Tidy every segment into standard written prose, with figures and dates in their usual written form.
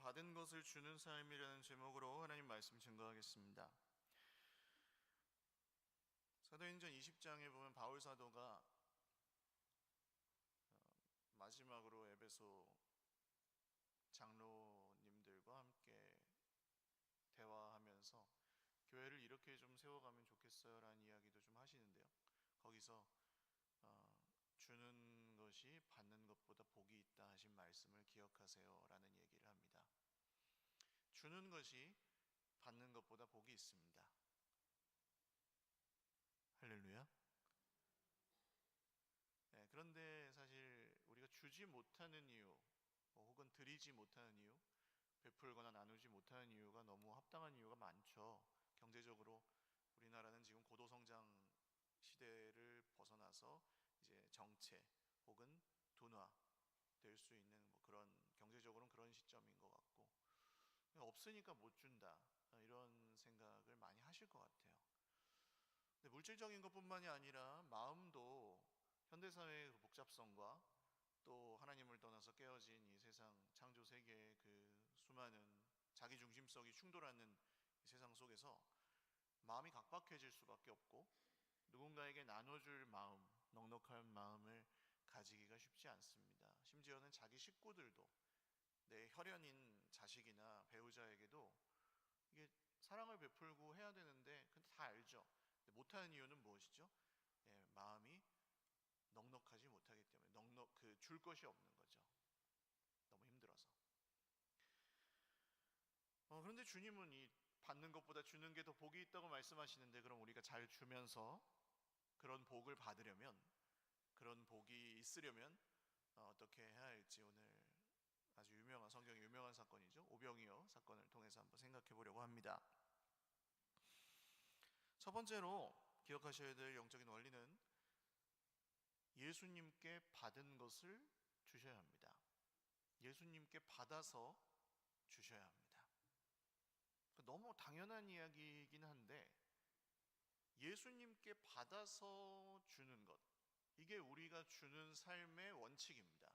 받은 것을 주는 삶이라는 제목으로 하나님 말씀 증거하겠습니다. 사도행전 20장에 보면 바울 사도가 마지막으로 에베소 장로님들과 함께 대화하면서 교회를 이렇게 좀 세워가면 좋겠어요 라는 이야기도 좀 하시는데요, 거기서 주는 것이 받는 것보다 복이 있다 하신 말씀을 기억하세요 라는 얘기를 합니다. 주는 것이 받는 것보다 복이 있습니다. 할렐루야. 네, 그런데 사실 우리가 주지 못하는 이유, 혹은 드리지 못하는 이유, 베풀거나 나누지 못하는 이유가 너무 합당한 이유가 많죠. 경제적으로 우리나라는 지금 고도성장 시대를 벗어나서 이제 정체 혹은 둔화 될 수 있는 그런, 경제적으로는 그런 시점인 것 같고, 없으니까 못 준다 이런 생각을 많이 하실 것 같아요. 근데 물질적인 것뿐만이 아니라 마음도 현대사회의 그 복잡성과 또 하나님을 떠나서 깨어진 이 세상 창조 세계의 그 수많은 자기중심성이 충돌하는 이 세상 속에서 마음이 각박해질 수밖에 없고, 누군가에게 나눠줄 마음, 넉넉한 마음을 가지기가 쉽지 않습니다. 심지어는 자기 식구들도, 내 혈연인 자식이나 배우자에게도 이게 사랑을 베풀고 해야 되는데, 근데 다 알죠. 근데 못하는 이유는 무엇이죠? 마음이 넉넉하지 못하기 때문에, 줄 것이 없는 거죠. 너무 힘들어서. 그런데 주님은 이 받는 것보다 주는 게 더 복이 있다고 말씀하시는데, 그럼 우리가 잘 주면서 그런 복을 받으려면, 그런 복이 있으려면 어떻게 해야 할지, 오늘 아주 유명한, 성경의 유명한 사건이죠, 오병이어 사건을 통해서 한번 생각해 보려고 합니다. 첫 번째로 기억하셔야 될 영적인 원리는 예수님께 받은 것을 주셔야 합니다. 예수님께 받아서 주셔야 합니다. 너무 당연한 이야기이긴 한데, 예수님께 받아서 주는 것, 이게 우리가 주는 삶의 원칙입니다.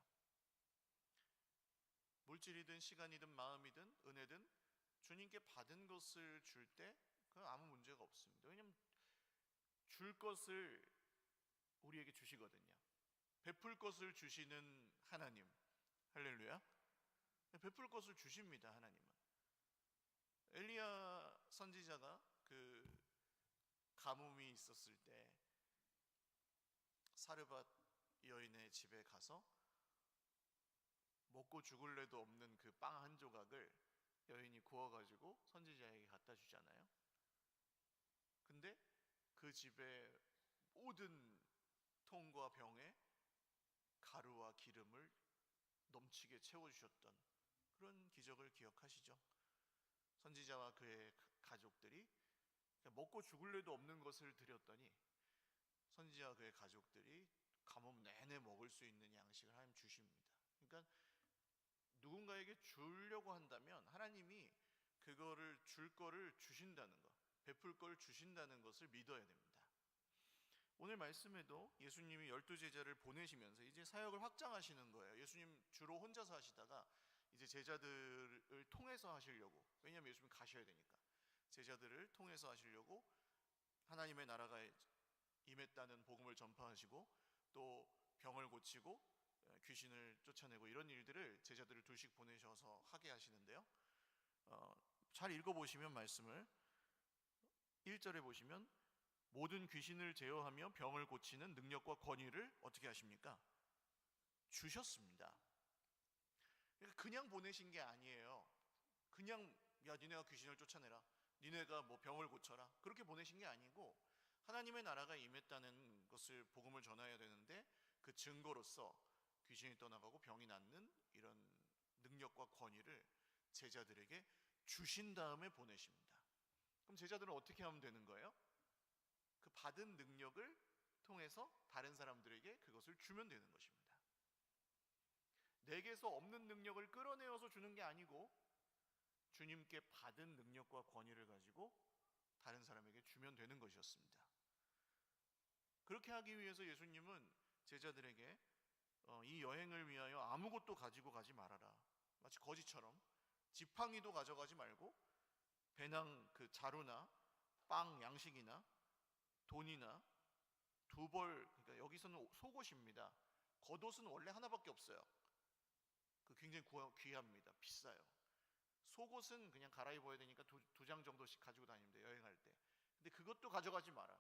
물질이든 시간이든 마음이든 은혜든 주님께 받은 것을 줄 때 그건 아무 문제가 없습니다. 왜냐하면 줄 것을 우리에게 주시거든요. 베풀 것을 주시는 하나님, 할렐루야. 베풀 것을 주십니다. 하나님은. 엘리야 선지자가 그 가뭄이 있었을 때 사르밧 여인의 집에 가서 먹고 죽을래도 없는 그 빵 한 조각을 여인이 구워가지고 선지자에게 갖다 주잖아요. 근데 그 집에 모든 통과 병에 가루와 기름을 넘치게 채워주셨던 그런 기적을 기억하시죠? 선지자와 그의 가족들이 먹고 죽을래도 없는 것을 드렸더니 선지자와 그의 가족들이 가뭄 내내 먹을 수 있는 양식을 하나님 주십니다. 그러니까 누군가에게 주려고 한다면 하나님이 그거를 줄 거를 주신다는 것, 베풀 걸 주신다는 것을 믿어야 됩니다. 오늘 말씀에도 예수님이 12제자를 보내시면서 이제 사역을 확장하시는 거예요. 예수님 주로 혼자서 하시다가 이제 제자들을 통해서 하시려고, 왜냐하면 예수님 가셔야 되니까 제자들을 통해서 하시려고 하나님의 나라가 임했다는 복음을 전파하시고, 또 병을 고치고 귀신을 쫓아내고 이런 일들을 제자들을 둘씩 보내셔서 하게 하시는데요, 잘 읽어보시면 말씀을 1절에 보시면 모든 귀신을 제어하며 병을 고치는 능력과 권위를 어떻게 하십니까? 주셨습니다. 그러니까 그냥 보내신 게 아니에요. 그냥 야 니네가 귀신을 쫓아내라, 니네가 뭐 병을 고쳐라, 그렇게 보내신 게 아니고 하나님의 나라가 임했다는 것을 복음을 전해야 되는데, 그 증거로서 귀신이 떠나가고 병이 낫는 이런 능력과 권위를 제자들에게 주신 다음에 보내십니다. 그럼 제자들은 어떻게 하면 되는 거예요? 그 받은 능력을 통해서 다른 사람들에게 그것을 주면 되는 것입니다. 내게서 없는 능력을 끌어내어서 주는 게 아니고 주님께 받은 능력과 권위를 가지고 다른 사람에게 주면 되는 것이었습니다. 그렇게 하기 위해서 예수님은 제자들에게 이 여행을 위하여 아무것도 가지고 가지 말아라, 마치 거지처럼 지팡이도 가져가지 말고 배낭 그 자루나 빵 양식이나 돈이나 두 벌, 그러니까 여기서는 속옷입니다. 겉옷은 원래 하나밖에 없어요. 그 굉장히 귀합니다. 비싸요. 속옷은 그냥 갈아입어야 되니까 두 장 정도씩 가지고 다니면 돼요, 여행할 때. 근데 그것도 가져가지 마라.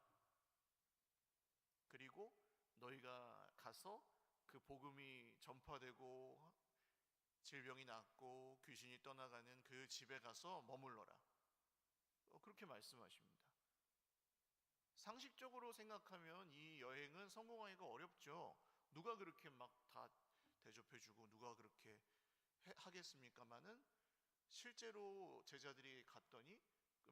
그리고 너희가 가서 그 복음이 전파되고 질병이 낫고 귀신이 떠나가는 그 집에 가서 머물러라. 그렇게 말씀하십니다. 상식적으로 생각하면 이 여행은 성공하기가 어렵죠. 누가 그렇게 막 다 대접해주고 누가 그렇게 하겠습니까마는, 실제로 제자들이 갔더니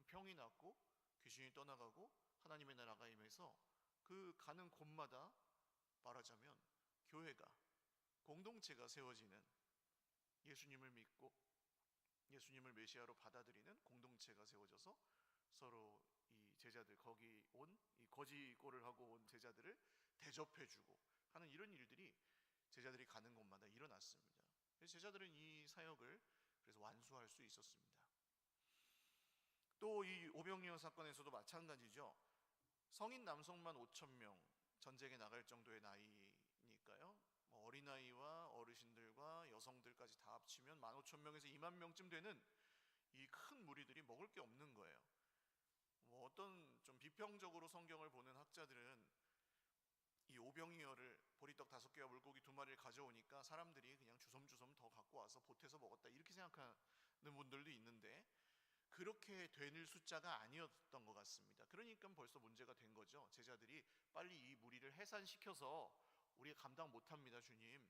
병이 낫고 귀신이 떠나가고 하나님의 나라가 임해서 그 가는 곳마다 말하자면 교회가, 공동체가 세워지는, 예수님을 믿고 예수님을 메시아로 받아들이는 공동체가 세워져서 서로 이 제자들, 거기 온 이 거지꼴을 하고 온 제자들을 대접해주고 하는 이런 일들이 제자들이 가는 곳마다 일어났습니다. 그래서 제자들은 이 사역을 그래서 완수할 수 있었습니다. 또 이 오병이어 사건에서도 마찬가지죠. 성인 남성만 5천 명, 전쟁에 나갈 정도의 나이니까요. 어린아이와 어르신들과 여성들까지 다 합치면 15,000명에서 2만 명쯤 되는 이 큰 무리들이 먹을 게 없는 거예요. 어떤 좀 비평적으로 성경을 보는 학자들은 이 오병이어를, 보리떡 5개와 물고기 2마리를 가져오니까 사람들이 그냥 주섬주섬 더 갖고 와서 보태서 먹었다, 이렇게 생각하는 분들도 있는데, 그렇게 되는 숫자가 아니었던 것 같습니다. 그러니까 벌써 문제가 된 거죠. 제자들이 빨리 이 무리를 해산시켜서, 우리가 감당 못합니다 주님,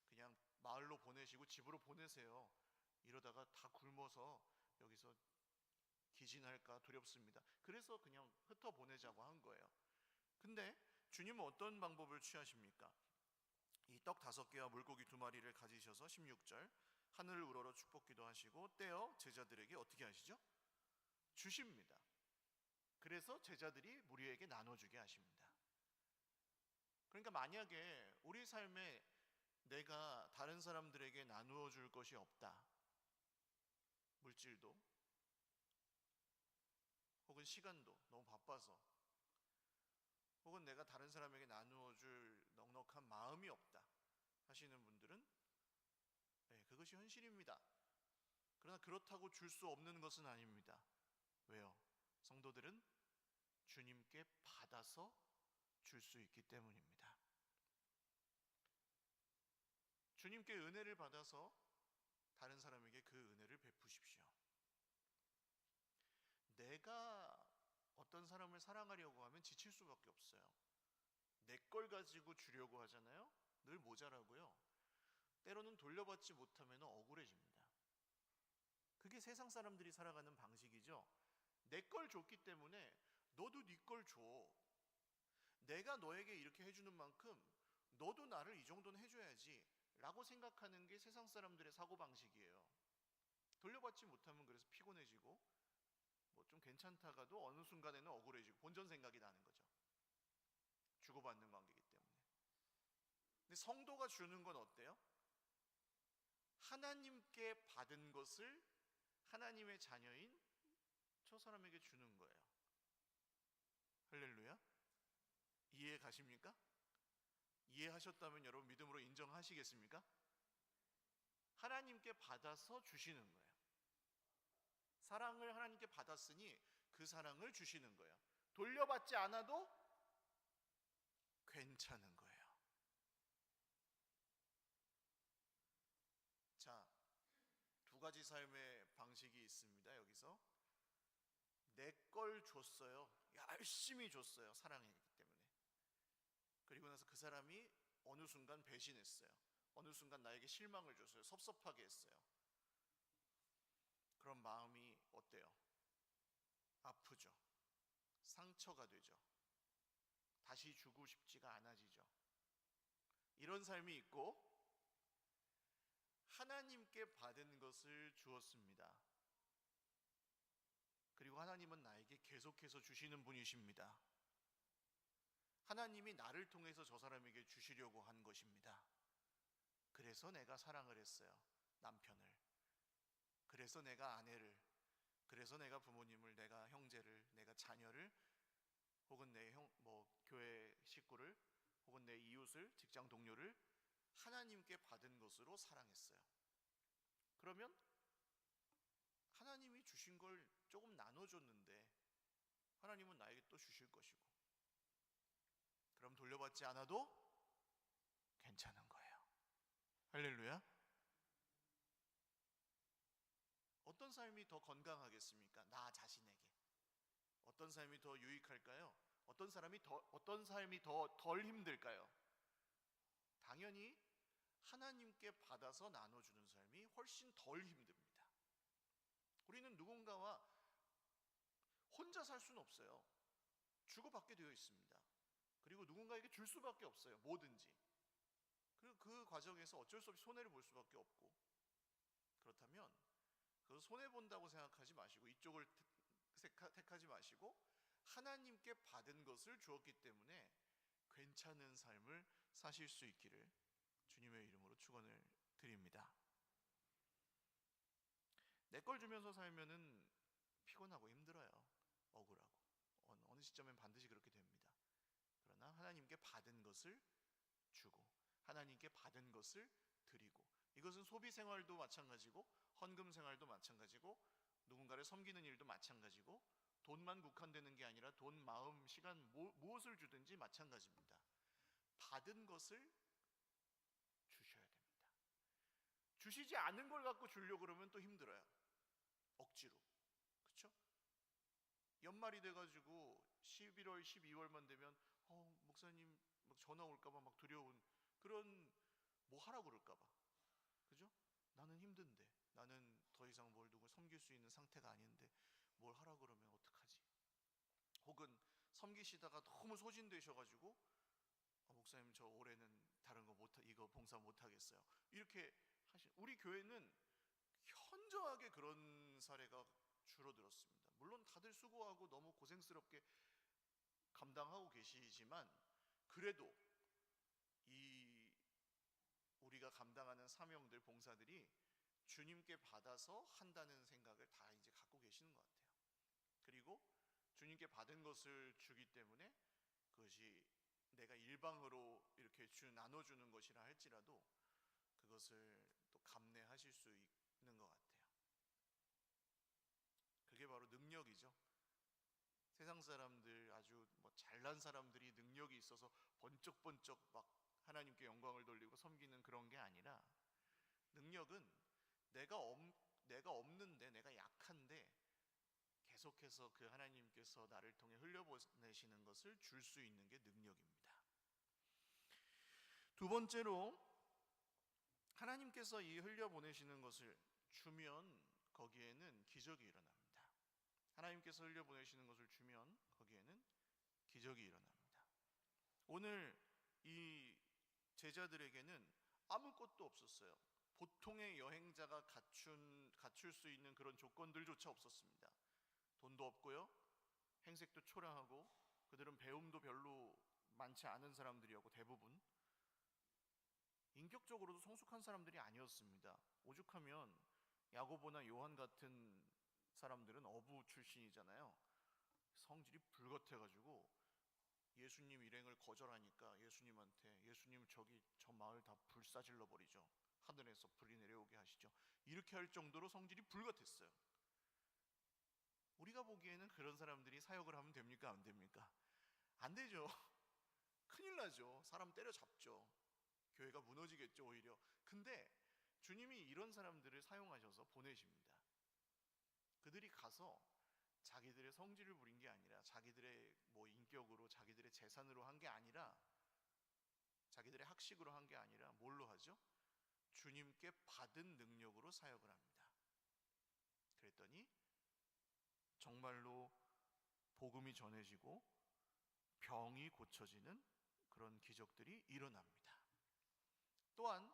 그냥 마을로 보내시고 집으로 보내세요. 이러다가 다 굶어서 여기서 기진할까 두렵습니다. 그래서 그냥 흩어 보내자고 한 거예요. 근데 주님은 어떤 방법을 취하십니까? 이 떡 5개와 물고기 2마리를 가지셔서 16절 하늘을 우러러 축복기도 하시고 떼어 제자들에게 어떻게 하시죠? 주십니다. 그래서 제자들이 무리에게 나눠주게 하십니다. 그러니까 만약에 우리 삶에 내가 다른 사람들에게 나누어 줄 것이 없다, 물질도 혹은 시간도 너무 바빠서, 혹은 내가 다른 사람에게 나누어 줄 넉넉한 마음이 없다 하시는 분들은, 그것이 현실입니다. 그러나 그렇다고 줄 수 없는 것은 아닙니다. 왜요? 성도들은 주님께 받아서 줄 수 있기 때문입니다. 주님께 은혜를 받아서 다른 사람에게 그 은혜를 베푸십시오. 내가 어떤 사람을 사랑하려고 하면 지칠 수밖에 없어요. 내 걸 가지고 주려고 하잖아요. 늘 모자라고요. 때로는 돌려받지 못하면 억울해집니다. 그게 세상 사람들이 살아가는 방식이죠. 내 걸 줬기 때문에 너도 네 걸 줘. 내가 너에게 이렇게 해주는 만큼 너도 나를 이 정도는 해줘야지 라고 생각하는 게 세상 사람들의 사고방식이에요. 돌려받지 못하면 그래서 피곤해지고, 좀 괜찮다가도 어느 순간에는 억울해지고 본전 생각이 나는 거죠. 주고받는 관계이기 때문에. 근데 성도가 주는 건 어때요? 하나님께 받은 것을 하나님의 자녀인 저 사람에게 주는 거예요. 할렐루야. 이해 가십니까? 이해하셨다면 여러분 믿음으로 인정하시겠습니까? 하나님께 받아서 주시는 거예요. 사랑을 하나님께 받았으니 그 사랑을 주시는 거예요. 돌려받지 않아도 괜찮은 거예요. 자, 2가지 삶의 방식이 있습니다. 여기서 내 걸 줬어요. 열심히 줬어요. 사랑이기 때문에. 그리고 나서 그 사람이 어느 순간 배신했어요. 어느 순간 나에게 실망을 줬어요. 섭섭하게 했어요. 그런 마음이 어때요? 아프죠. 상처가 되죠. 다시 주고 싶지가 않아지죠. 이런 삶이 있고, 하나님께 받은 것을 주었습니다. 그리고 하나님은 나에게 계속해서 주시는 분이십니다. 하나님이 나를 통해서 저 사람에게 주시려고 한 것입니다. 그래서 내가 사랑을 했어요. 남편을. 그래서 내가 아내를, 그래서 내가 부모님을, 내가 형제를, 내가 자녀를, 혹은 내 교회 식구를, 혹은 내 이웃을, 직장 동료를 하나님께 받은 것으로 사랑했어요. 그러면 하나님이 주신 걸 조금 나눠줬는데 하나님은 나에게 또 주실 것이고, 그럼 돌려받지 않아도 괜찮은 거예요. 할렐루야. 어떤 삶이 더 건강하겠습니까? 나 자신에게. 어떤 삶이 더 유익할까요? 어떤 삶이 더 덜 힘들까요? 당연히 하나님께 받아서 나눠주는 삶이 훨씬 덜 힘듭니다. 우리는 누군가와 혼자 살 수는 없어요. 주고받게 되어 있습니다. 그리고 누군가에게 줄 수밖에 없어요. 뭐든지. 그리고 그 과정에서 어쩔 수 없이 손해를 볼 수밖에 없고, 그렇다면 그것을 손해본다고 생각하지 마시고, 이쪽을 택하지 마시고, 하나님께 받은 것을 주었기 때문에 괜찮은 삶을 사실 수 있기를 주님의 이름으로 축원을 드립니다. 내 걸 주면서 살면은 피곤하고 힘들어요. 억울하고. 어느 시점엔 반드시 그렇게 됩니다. 그러나 하나님께 받은 것을 주고, 하나님께 받은 것을 드리고, 이것은 소비 생활도 마찬가지고, 헌금 생활도 마찬가지고, 누군가를 섬기는 일도 마찬가지고, 돈만 국한되는 게 아니라 돈, 마음, 시간, 무엇을 주든지 마찬가지입니다. 받은 것을 주셔야 됩니다. 주시지 않은 걸 갖고 주려고 그러면 또 힘들어요. 억지로. 그렇죠? 연말이 돼가지고 11월, 12월만 되면 목사님 막 전화 올까봐 막 두려운, 그런, 뭐 하라고 그럴까봐. 그죠? 나는 힘든데, 나는 더 이상 뭘 누구 섬길 수 있는 상태가 아닌데 뭘 하라고 그러면 어떡하지? 혹은 섬기시다가 너무 소진되셔가지고 목사님 저 올해는 다른 거 이거 봉사 못하겠어요. 이렇게 우리 교회는 현저하게 그런 사례가 줄어들었습니다. 물론 다들 수고하고 너무 고생스럽게 감당하고 계시지만, 그래도 이 우리가 감당하는 사명들, 봉사들이 주님께 받아서 한다는 생각을 다 이제 갖고 계시는 것 같아요. 그리고 주님께 받은 것을 주기 때문에 그것이 내가 일방으로 이렇게 나눠주는 것이라 할지라도 그것을 또 감내하실 수 있는 것 같아요. 그게 바로 능력이죠. 세상 사람들, 아주 잘난 사람들이 능력이 있어서 번쩍번쩍 막 하나님께 영광을 돌리고 섬기는 그런 게 아니라, 능력은 내가 없는데, 내가 약한데 계속해서 그 하나님께서 나를 통해 흘려보내시는 것을 줄 수 있는 게 능력입니다. 두 번째로, 하나님께서 이 흘려보내시는 것을 주면 거기에는 기적이 일어납니다. 하나님께서 흘려보내시는 것을 주면 거기에는 기적이 일어납니다. 오늘 이 제자들에게는 아무것도 없었어요. 보통의 여행자가 갖출 수 있는 그런 조건들조차 없었습니다. 돈도 없고요, 행색도 초라하고, 그들은 배움도 별로 많지 않은 사람들이었고, 대부분 인격적으로도 성숙한 사람들이 아니었습니다. 오죽하면 야고보나 요한 같은 사람들은 어부 출신이잖아요. 성질이 불같아가지고 예수님 일행을 거절하니까 예수님 저기 저 마을 다 불사질러 버리죠. 하늘에서 불이 내려오게 하시죠. 이렇게 할 정도로 성질이 불같았어요. 우리가 보기에는 그런 사람들이 사역을 하면 됩니까? 안 됩니까? 안 되죠. 큰일 나죠. 사람 때려잡죠. 교회가 무너지겠죠, 오히려. 근데 주님이 이런 사람들을 사용하셔서 보내십니다. 그들이 가서 자기들의 성질을 부린 게 아니라, 자기들의 인격으로, 자기들의 재산으로 한 게 아니라, 자기들의 학식으로 한 게 아니라 뭘로 하죠? 주님께 받은 능력으로 사역을 합니다. 그랬더니 정말로 복음이 전해지고 병이 고쳐지는 그런 기적들이 일어납니다. 또한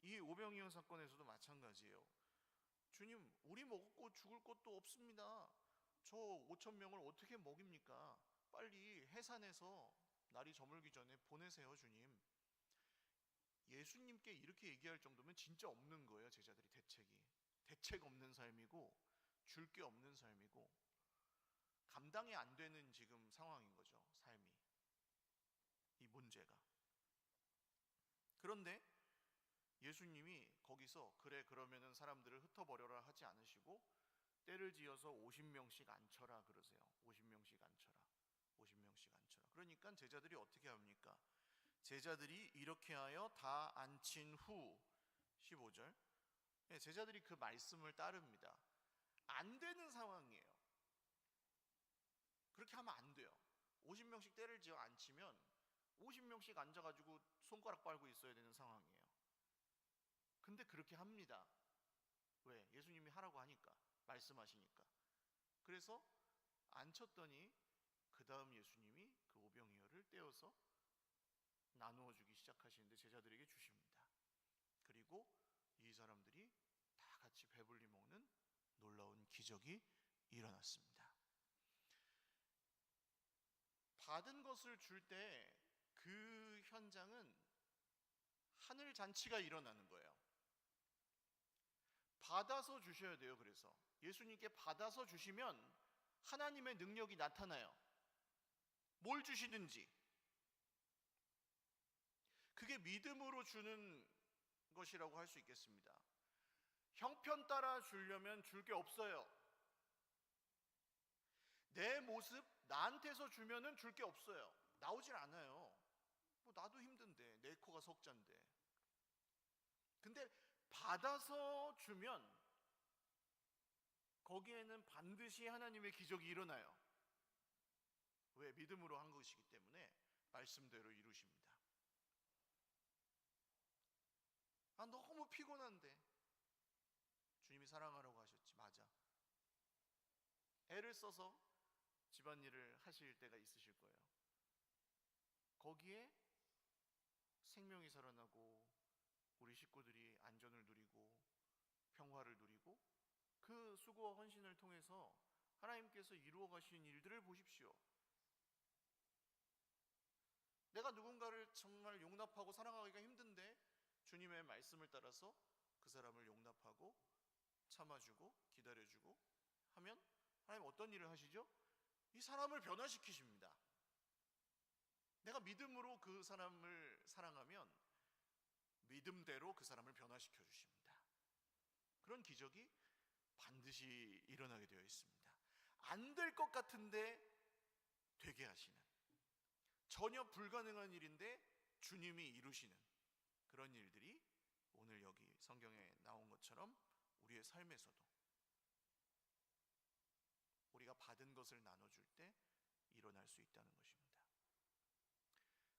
이 오병이어 사건에서도 마찬가지예요. 주님, 우리 먹고 죽을 것도 없습니다. 저 5,000명을 어떻게 먹입니까? 빨리 해산해서 날이 저물기 전에 보내세요, 주님. 예수님께 이렇게 얘기할 정도면 진짜 없는 거예요, 제자들이. 대책 없는 삶이고 줄 게 없는 삶이고 감당이 안 되는 지금 상황인 거죠. 삶이. 이 문제가. 그런데 예수님이 거기서 그래 그러면은 사람들을 흩어버려라 하지 않으시고 때를 지어서 50명씩 앉혀라 그러세요. 50명씩 앉혀라. 50명씩 앉혀라. 그러니까 제자들이 어떻게 합니까? 제자들이 이렇게 하여 다 앉힌 후 15절 제자들이 그 말씀을 따릅니다. 안 되는 상황이에요. 그렇게 하면 안 돼요. 50명씩 때를 지어 앉히면 50명씩 앉아가지고 손가락 빨고 있어야 되는 상황이에요. 근데 그렇게 합니다. 왜? 예수님이 하라고 하니까, 말씀하시니까. 그래서 앉혔더니 그 다음 예수님이 그 오병이어를 떼어서 나누어 주기 시작하시는데 제자들에게 주십니다. 그리고 이 사람들이 다 같이 배불리 먹는 놀라운 기적이 일어났습니다. 받은 것을 줄 때 그 현장은 하늘 잔치가 일어나는 거예요. 받아서 주셔야 돼요. 그래서 예수님께 받아서 주시면 하나님의 능력이 나타나요. 뭘 주시든지. 그게 믿음으로 주는 것이라고 할 수 있겠습니다. 형편 따라 주려면 줄 게 없어요. 내 모습 나한테서 주면은 줄 게 없어요. 나오질 않아요. 뭐 나도 힘든데 내 코가 석잔데. 근데 받아서 주면 거기에는 반드시 하나님의 기적이 일어나요. 왜? 믿음으로 한 것이기 때문에 말씀대로 이루십니다. 아, 너무 피곤한데. 주님이 사랑하라고 하셨지. 맞아. 애를 써서 집안일을 하실 때가 있으실 거예요. 거기에 생명이 살아나고 우리 식구들이 안전을 누리고 평화를 누리고 그 수고와 헌신을 통해서 하나님께서 이루어 가신 일들을 보십시오. 내가 누군가를 정말 용납하고 사랑하기가 힘든데 주님의 말씀을 따라서 그 사람을 용납하고 참아주고 기다려주고 하면 하나님 어떤 일을 하시죠? 이 사람을 변화시키십니다. 내가 믿음으로 그 사람을 사랑하면 믿음대로 그 사람을 변화시켜 주십니다. 그런 기적이 반드시 일어나게 되어 있습니다. 안 될 것 같은데 되게 하시는, 전혀 불가능한 일인데 주님이 이루시는 그런 일들이 오늘 여기 성경에 나온 것처럼 우리의 삶에서도 우리가 받은 것을 나눠줄 때 일어날 수 있다는 것입니다.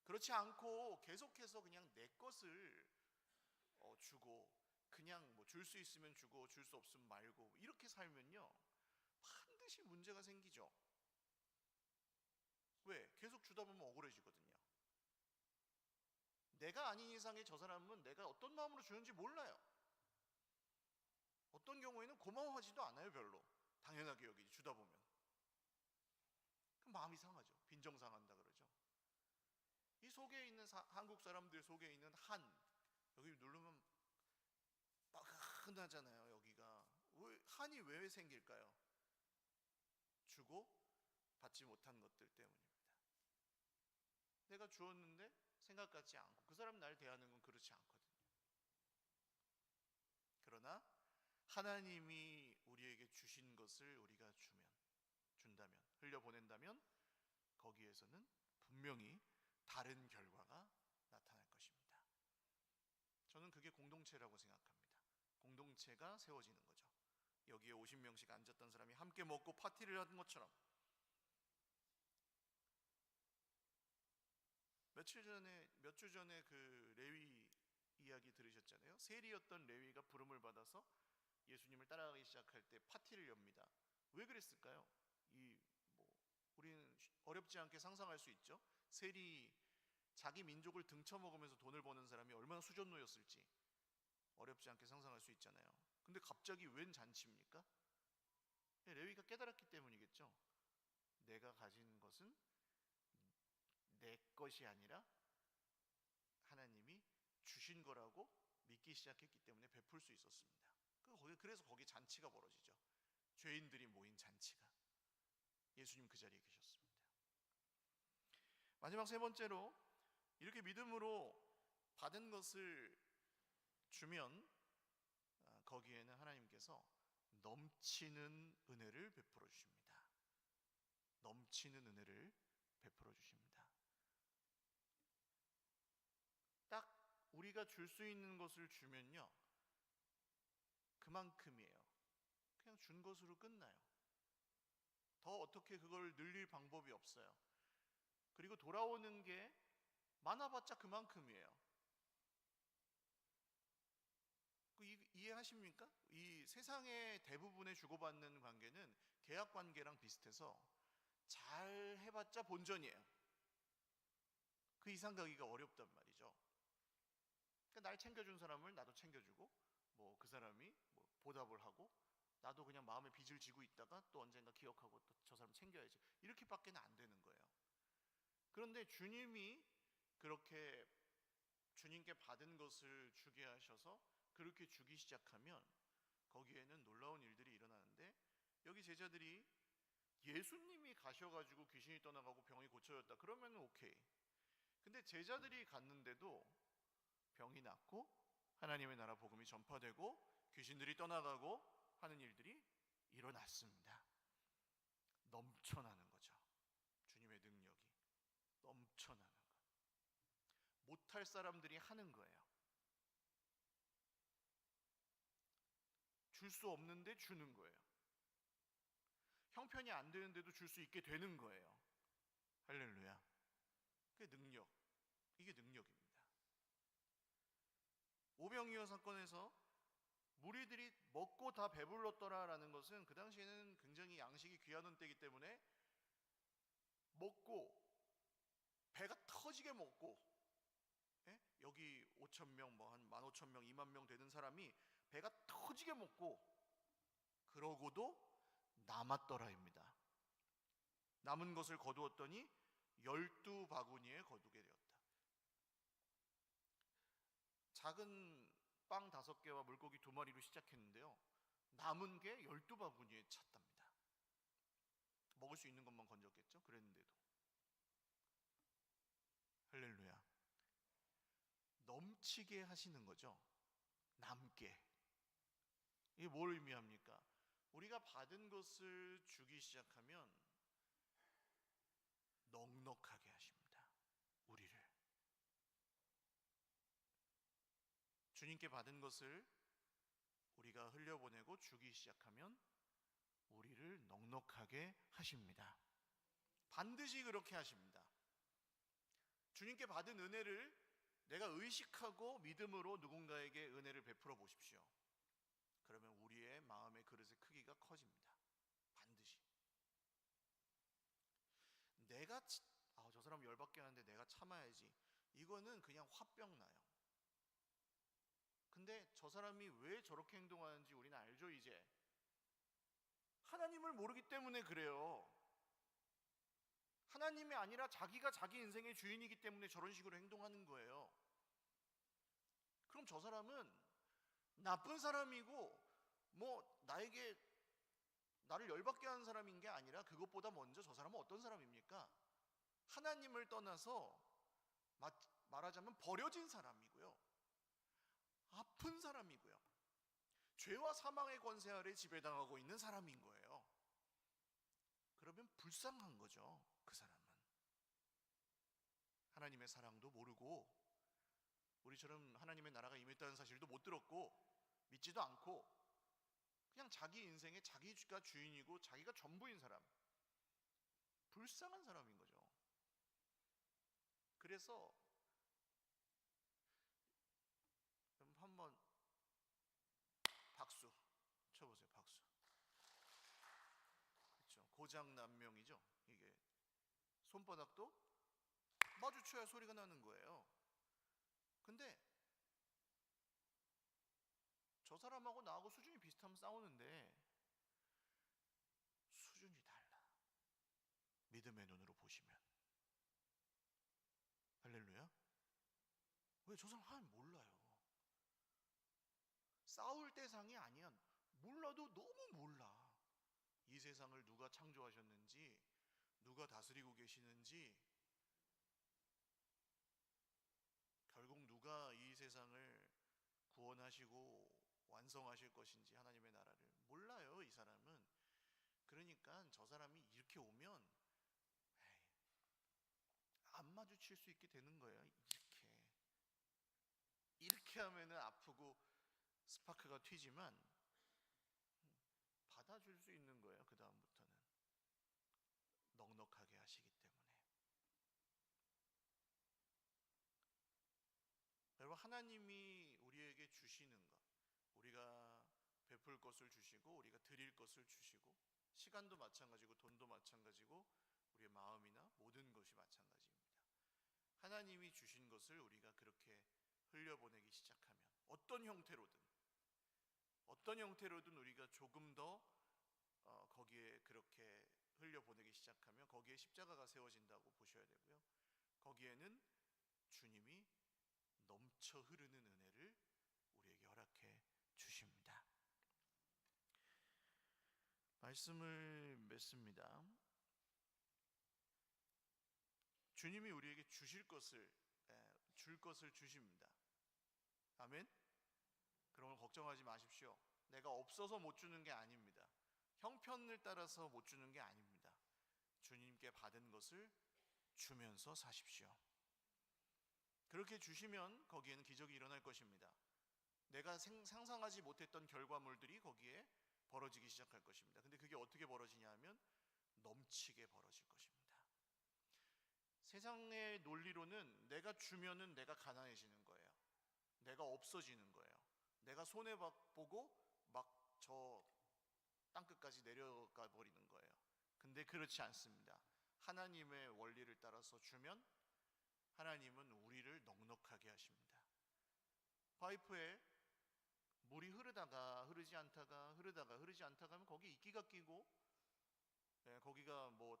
그렇지 않고 계속해서 그냥 내 것을 주고 그냥 뭐 줄 수 있으면 주고 줄 수 없으면 말고 이렇게 살면요 반드시 문제가 생기죠. 왜? 계속 주다 보면 억울해지거든요. 내가 아닌 이상의 저 사람은 내가 어떤 마음으로 주는지 몰라요. 어떤 경우에는 고마워하지도 않아요. 별로 당연하게 여기지. 주다 보면 그럼 마음이 상하죠. 빈정상한다 그러죠. 이 속에 있는 한국 사람들 속에 있는 한, 여기 누르면 빠근하잖아요. 여기가 한이 왜 생길까요? 주고 받지 못한 것들 때문입니다. 내가 주었는데 생각 같지 않고 그 사람 날 대하는 건 그렇지 않거든요. 그러나 하나님이 우리에게 주신 것을 우리가 준다면, 흘려보낸다면 거기에서는 분명히 다른 결과가 나타날 것입니다. 저는 그게 공동체라고 생각합니다. 공동체가 세워지는 거죠. 여기에 50명씩 앉았던 사람이 함께 먹고 파티를 하는 것처럼. 몇 주 전에 그 레위 이야기 들으셨잖아요. 세리였던 레위가 부름을 받아서 예수님을 따라가기 시작할 때 파티를 엽니다. 왜 그랬을까요? 우리는 어렵지 않게 상상할 수 있죠. 세리, 자기 민족을 등쳐먹으면서 돈을 버는 사람이 얼마나 수존노였을지 어렵지 않게 상상할 수 있잖아요. 근데 갑자기 웬 잔치입니까? 레위가 깨달았기 때문이겠죠. 내가 가진 것은 내 것이 아니라 하나님이 주신 거라고 믿기 시작했기 때문에 베풀 수 있었습니다. 거기서 그래서 거기 잔치가 벌어지죠. 죄인들이 모인 잔치가. 예수님 그 자리에 계셨습니다. 마지막 세 번째로, 이렇게 믿음으로 받은 것을 주면 거기에는 하나님께서 넘치는 은혜를 베풀어 주십니다. 넘치는 은혜를 베풀어 주십니다. 딱 우리가 줄 수 있는 것을 주면요, 그만큼이에요. 그냥 준 것으로 끝나요. 더 어떻게 그걸 늘릴 방법이 없어요. 그리고 돌아오는 게 많아봤자 그만큼이에요. 이해하십니까? 이 세상의 대부분의 주고받는 관계는 계약 관계랑 비슷해서 잘 해봤자 본전이에요. 그 이상 가기가 어렵단 말이죠. 그러니까 날 챙겨준 사람을 나도 챙겨주고, 뭐 그 사람이 뭐 보답을 하고, 나도 그냥 마음에 빚을 지고 있다가 또 언젠가 기억하고 또 저 사람 챙겨야지, 이렇게밖에는 안 되는 거예요. 그런데 주님이 그렇게 주님께 받은 것을 주게 하셔서 그렇게 주기 시작하면 거기에는 놀라운 일들이 일어나는데, 여기 제자들이 예수님이 가셔가지고 귀신이 떠나가고 병이 고쳐졌다 그러면 오케이. 근데 제자들이 갔는데도 병이 낫고 하나님의 나라 복음이 전파되고 귀신들이 떠나가고 하는 일들이 일어났습니다. 넘쳐나는 거죠. 주님의 능력이 넘쳐나는 것. 못할 사람들이 하는 거예요. 줄 수 없는데 주는 거예요. 형편이 안 되는데도 줄 수 있게 되는 거예요. 할렐루야. 그게 능력. 이게 능력입니다. 오병이어 사건에서 무리들이 먹고 다 배불렀더라라는 것은 그 당시에는 굉장히 양식이 귀하던 때이기 때문에 먹고 배가 터지게 먹고, 예? 여기 5,000명, 뭐 한 15,000명, 20,000명 되는 사람이 배가 터지게 먹고 그러고도 남았더라입니다. 남은 것을 거두었더니 12바구니에 거두게 되었다. 작은 빵 5개와 물고기 2마리로 시작했는데요, 남은 게 12바구니에 찼답니다. 먹을 수 있는 것만 건졌겠죠? 그랬는데도. 할렐루야. 넘치게 하시는 거죠. 남게. 이게 뭘 의미합니까? 우리가 받은 것을 주기 시작하면 넉넉하게 하십니다. 우리를. 주님께 받은 것을 우리가 흘려보내고 주기 시작하면 우리를 넉넉하게 하십니다. 반드시 그렇게 하십니다. 주님께 받은 은혜를 내가 의식하고 믿음으로 누군가에게 은혜를 베풀어 보십시오. 그러면 우리의 마음의 그릇의 크기가 커집니다. 반드시. 저 사람 열받게 하는데 내가 참아야지, 이거는 그냥 화병 나요. 근데 저 사람이 왜 저렇게 행동하는지 우리는 알죠. 이제 하나님을 모르기 때문에 그래요. 하나님이 아니라 자기가 자기 인생의 주인이기 때문에 저런 식으로 행동하는 거예요. 그럼 저 사람은 나쁜 사람이고 나를 열받게 하는 사람인 게 아니라, 그것보다 먼저 저 사람은 어떤 사람입니까? 하나님을 떠나서 말하자면 버려진 사람이고요, 아픈 사람이고요, 죄와 사망의 권세 아래 지배당하고 있는 사람인 거예요. 그러면 불쌍한 거죠. 그 사람은 하나님의 사랑도 모르고, 우리처럼 하나님의 나라가 임했다는 사실도 못 들었고 믿지도 않고, 그냥 자기 인생에 자기가 주인이고 자기가 전부인 사람, 불쌍한 사람인 거죠. 그래서 한번 박수 쳐보세요. 박수. 그렇죠. 고장난명이죠. 이게 손바닥도 마주쳐야 소리가 나는 거예요. 근데 저 사람하고 나하고 수준이 비슷하면 싸우는데 수준이 달라. 믿음의 눈으로 보시면. 할렐루야. 왜 저 사람 하나님 몰라요. 싸울 대상이 아니야. 몰라도 너무 몰라. 이 세상을 누가 창조하셨는지, 누가 다스리고 계시는지, 결국 누가 이 세상을 구원하시고 완성하실 것인지 하나님의 나라를 몰라요, 이 사람은. 그러니까 저 사람이 이렇게 오면 안 마주칠 수 있게 되는 거예요. 이렇게 하면은 아프고 스파크가 튀지만 받아줄 수 있는 거예요. 그 다음부터는 넉넉하게 하시기 때문에. 여러분, 하나님이 우리에게 주시는 것, 우리가 베풀 것을 주시고 우리가 드릴 것을 주시고, 시간도 마찬가지고 돈도 마찬가지고 우리의 마음이나 모든 것이 마찬가지입니다. 하나님이 주신 것을 우리가 그렇게 흘려보내기 시작하면, 어떤 형태로든 우리가 조금 더 거기에 그렇게 흘려보내기 시작하면 거기에 십자가가 세워진다고 보셔야 되고요. 거기에는 주님이 넘쳐 흐르는 은혜를 우리에게 허락해 주십니다. 말씀을 맺습니다. 주님이 우리에게 줄 것을 주십니다. 아멘? 그런 걸 걱정하지 마십시오. 내가 없어서 못 주는 게 아닙니다. 형편을 따라서 못 주는 게 아닙니다. 주님께 받은 것을 주면서 사십시오. 그렇게 주시면 거기에는 기적이 일어날 것입니다. 내가 상상하지 못했던 결과물들이 거기에 벌어지기 시작할 것입니다. 근데 그게 어떻게 벌어지냐 하면 넘치게 벌어질 것입니다. 세상의 논리로는 내가 주면은 내가 가난해지는 거예요. 내가 없어지는 거예요. 내가 손해보고 막 저 땅끝까지 내려가 버리는 거예요. 근데 그렇지 않습니다. 하나님의 원리를 따라서 주면 하나님은 우리를 넉넉하게 하십니다. 파이프에 물이 흐르다가 흐르지 않다가 흐르다가 흐르지 않다가 하면 거기에 이끼가 끼고, 거기가 뭐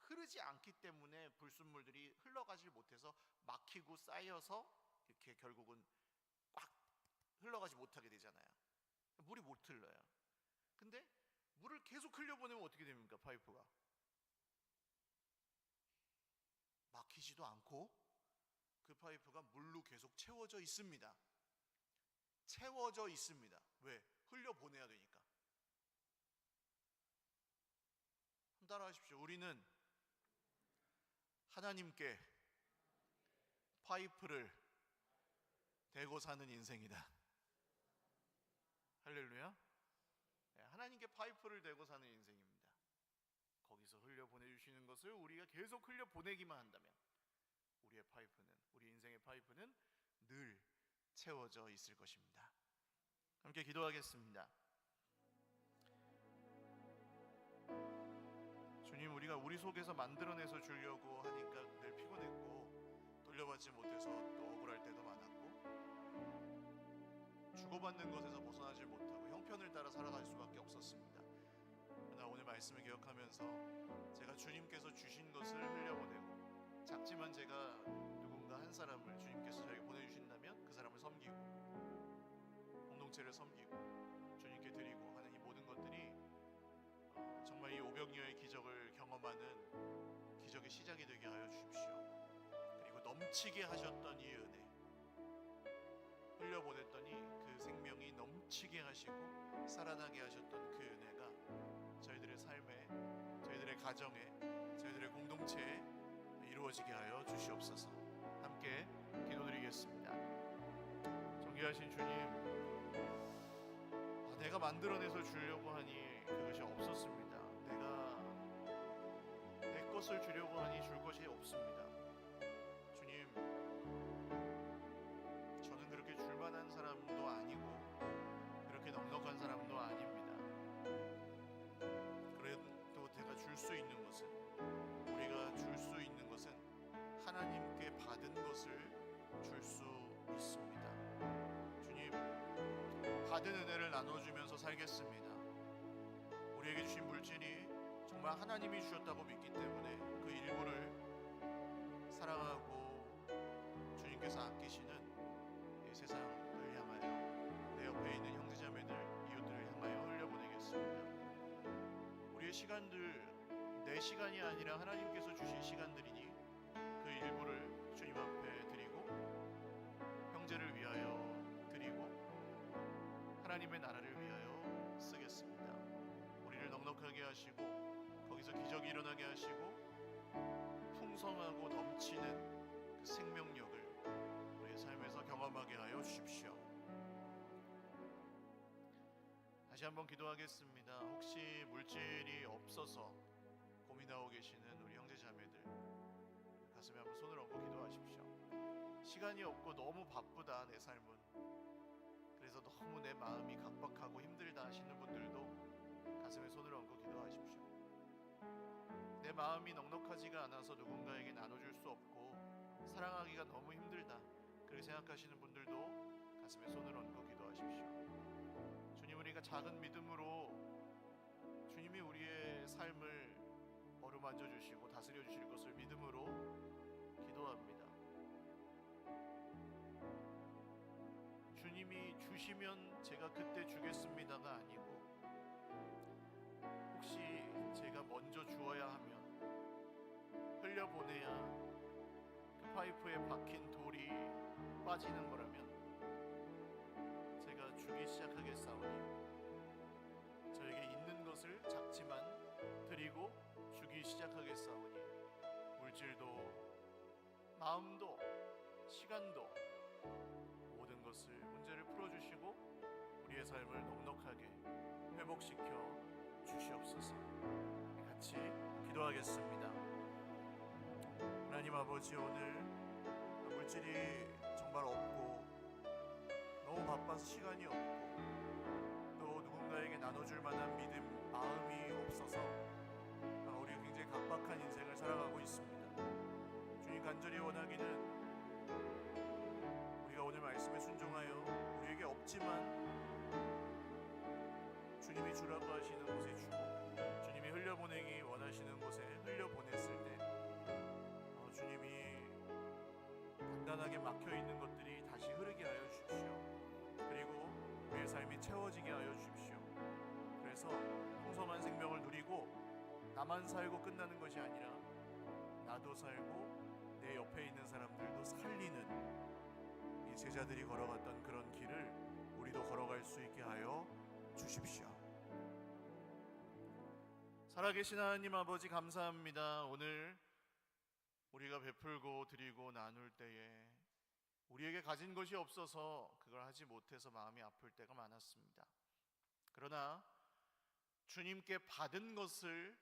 흐르지 않기 때문에 불순물들이 흘러가지 못해서 막히고 쌓여서 이렇게 결국은 꽉 흘러가지 못하게 되잖아요. 물이 못 흘러요. 근데 물을 계속 흘려보내면 어떻게 됩니까? 파이프가 막히지도 않고 그 파이프가 물로 계속 채워져 있습니다. 채워져 있습니다. 왜? 흘려보내야 되니까. 한번 따라하십시오. 우리는 하나님께 파이프를 대고 사는 인생이다. 할렐루야. 하나님께 파이프를 대고 사는 인생입니다. 거기서 흘려보내주시는 것을 우리가 계속 흘려보내기만 한다면 우리 인생의 파이프는 늘 채워져 있을 것입니다. 함께 기도하겠습니다. 주님, 우리가 우리 속에서 만들어내서 주려고 하니까 늘 피곤했고, 돌려받지 못해서 또 억울할 때도 많았고, 주고받는 것에서 벗어나지 못하고 형편을 따라 살아갈 수밖에 없었습니다. 그러나 오늘 말씀을 기억하면서 제가 주님께서 주신 것을 흘려보내고, 작지만 제가 누군가 한 사람을 주님께서 저에게 보내주신다면 그 사람을 섬기고 공동체를 섬기고 주님께 드리고 하는 이 모든 것들이 정말 이 오병이어의 기적을 경험하는 기적의 시작이 되게 하여 주십시오. 그리고 넘치게 하셨던 이 은혜, 흘려보냈더니 그 생명이 넘치게 하시고 살아나게 하셨던 그 은혜가 저희들의 삶에, 저희들의 가정에, 저희들의 공동체에 이루어지게 하여 주시옵소서. 함께 기도드리겠습니다. 존귀하신 주님, 내가 만들어내서 주려고 하니 그것이 없었습니다. 내가 내 것을 주려고 하니 줄 것이 없습니다. 주님, 저는 그렇게 줄만한 사람도 아니고 그렇게 넉넉한 사람도 아닙니다. 그래도 제가 줄 수 있는 것은, 우리가 줄 수 있는 것은 하나님께 받은 것을 줄 수 있습니다. 주님, 받은 은혜를 나눠주면서 살겠습니다. 우리에게 주신 물질이 정말 하나님이 주셨다고 믿기 때문에 그 일부를 사랑하고 주님께서 아끼시는 이 세상을 향하여, 내 옆에 있는 형제자매들, 이웃들을 향하여 시간들 내 시간이 아니라 하나님께서 주신 시간들이니 그 일부를 주님 앞에 드리고 형제를 위하여 드리고 하나님의 나라를 위하여 쓰겠습니다. 우리를 넉넉하게 하시고 거기서 기적이 일어나게 하시고 풍성하고 넘치는 그 생명력을 우리의 삶에서 경험하게 하여 주십시오. 다시 한번 기도하겠습니다. 혹시 물질이 없어서 고민하고 계시는 우리 형제 자매들 가슴에 한번 손을 얹고 기도하십시오. 시간이 없고 너무 바쁘다 내 삶은, 그래서 너무 내 마음이 각박하고 힘들다 하시는 분들도 가슴에 손을 얹고 기도하십시오. 내 마음이 넉넉하지가 않아서 누군가에게 나눠줄 수 없고 사랑하기가 너무 힘들다 그렇게 생각하시는 분들도 가슴에 손을 얹고 기도하십시오. 주님, 우리가 작은 믿음으로 주님이 우리의 삶을 어루만져 주시고 다스려 주실 것을 믿음으로 기도합니다. 주님이 주시면 제가 그때 주겠습니다가 아니고 혹시 제가 먼저 주어야 하면 흘려보내야 그 파이프에 박힌 돌이 빠지는 거라면 제가 주기 시작하겠사오니 저에게 있는 것을 작지만 드리고 주기 시작하겠사오니 물질도 마음도 시간도 모든 것을 문제를 풀어주시고 우리의 삶을 넉넉하게 회복시켜 주시옵소서. 같이 기도하겠습니다. 하나님 아버지, 오늘 물질이 정말 없고 너무 바빠서 시간이 없고 또 누군가에게 나눠줄 만한 믿음, 마음이 없어서 우리가 굉장히 각박한 인생을 살아가고 있습니다. 주님, 간절히 원하기는 우리가 오늘 말씀에 순종하여 우리에게 없지만 주님이 주라고 하시는 곳에 주고 주님이 흘려보내기 원하시는 곳에 흘려보냈을 때 주님이 단단하게 막혀있는 것들이 다시 흐르게 하여 주십시오. 그리고 우리의 삶이 채워지게 하여 주십시오. 그래서 풍성한 생명을 누리고 나만 살고 끝나는 것이 아니라 나도 살고 내 옆에 있는 사람들도 살리는 이 제자들이 걸어갔던 그런 길을 우리도 걸어갈 수 있게 하여 주십시오. 살아계신 하나님 아버지, 감사합니다. 오늘 우리가 베풀고 드리고 나눌 때에 우리에게 가진 것이 없어서 그걸 하지 못해서 마음이 아플 때가 많았습니다. 그러나 주님께 받은 것을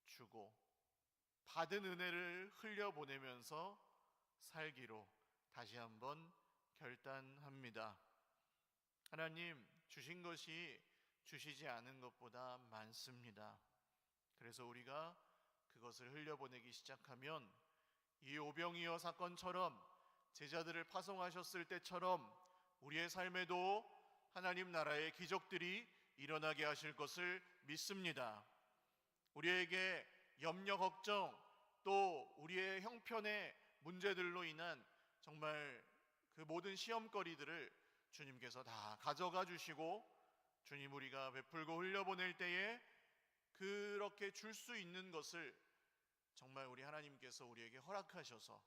주고 받은 은혜를 흘려보내면서 살기로 다시 한번 결단합니다. 하나님, 주신 것이 주시지 않은 것보다 많습니다. 그래서 우리가 그것을 흘려보내기 시작하면 이 오병이어 사건처럼 제자들을 파송하셨을 때처럼 우리의 삶에도 하나님 나라의 기적들이 일어나게 하실 것을 믿습니다. 우리에게 염려, 걱정, 또 우리의 형편의 문제들로 인한 정말 그 모든 시험거리들을 주님께서 다 가져가 주시고 주님, 우리가 베풀고 흘려보낼 때에 그렇게 줄 수 있는 것을 정말 우리 하나님께서 우리에게 허락하셔서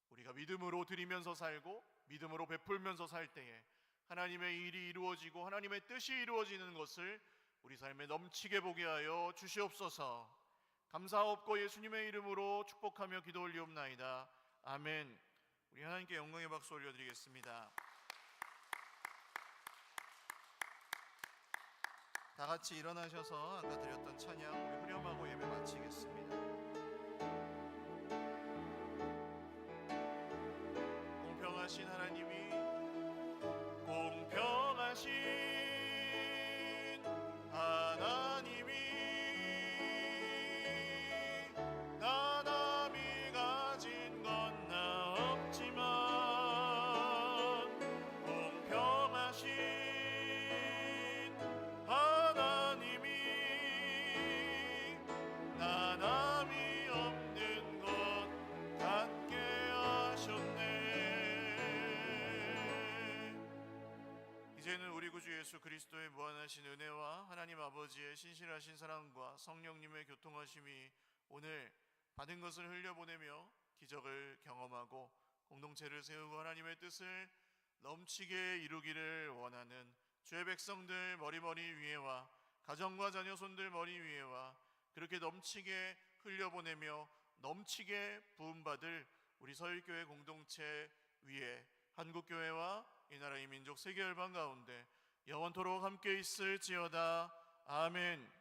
우리가 믿음으로 드리면서 살고 믿음으로 베풀면서 살 때에 하나님의 일이 이루어지고 하나님의 뜻이 이루어지는 것을 우리 삶에 넘치게 보게 하여 주시옵소서. 감사옵고 예수님의 이름으로 축복하며 기도 올리옵나이다. 아멘. 우리 하나님께 영광의 박수 올려드리겠습니다. 다 같이 일어나셔서 아까 드렸던 찬양 우리 후렴하고 예배 마치겠습니다. 공평하신 하나님이 공평하신 하나님이 나 남이 가진 건 나 없지만 공평하신 하나님이 나 남이 없는 것 갖게 하셨네. 이제는 우리 구주 주 예수 그리스도의 무한하신 은혜와 하나님 아버지의 신실하신 사랑과 성령님의 교통하심이 오늘 받은 것을 흘려보내며 기적을 경험하고 공동체를 세우고 하나님의 뜻을 넘치게 이루기를 원하는 주의 백성들 머리머리 위에와 가정과 자녀손들 머리 위에와 그렇게 넘치게 흘려보내며 넘치게 부음받을 우리 서일교회 공동체 위에 한국교회와 이 나라의 민족 세계 열방 가운데 영원토록 함께 있을지어다. 아멘.